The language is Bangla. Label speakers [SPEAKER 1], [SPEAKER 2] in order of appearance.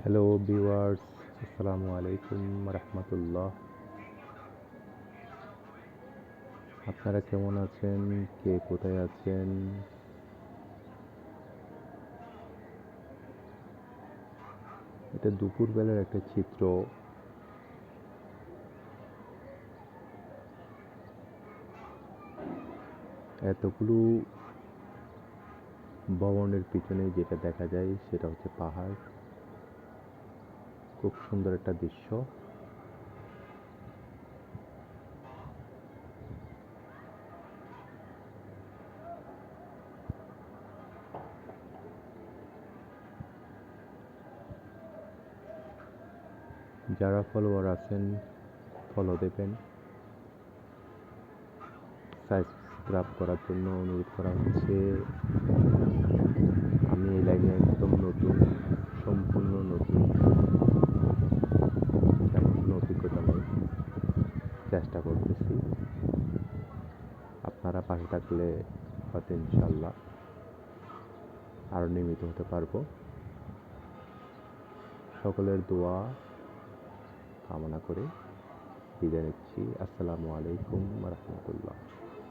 [SPEAKER 1] হ্যালো ভিউয়ার্স, আসসালামু আলাইকুম রাহমাতুল্লাহ। আপনারা কেমন আছেন? কে কোথায় আছেন? এটা দুপুরবেলার একটা চিত্র। এতগুলো ভবনের পিছনে যেটা দেখা যায় সেটা হচ্ছে পাহাড়। খুব সুন্দর একটা দৃশ্য। যারা ফলোয়ার আছেন ফলো দেবেন, সাবস্ক্রাইব করার জন্য অনুরোধ করা হচ্ছে। আমি এই লাইনে একদম নতুন, সম্পূর্ণ নতুন, তেমন কোনো অভিজ্ঞতা নেই। চেষ্টা করতেছি, আপনারা পাশে থাকলে হয়তো ইনশাল্লাহ আরও নিয়মিত হতে পারবো। সকলের দোয়া কামনা করে বিদায় নিচ্ছি। আসসালামু আলাইকুম রহমতুল্লাহ।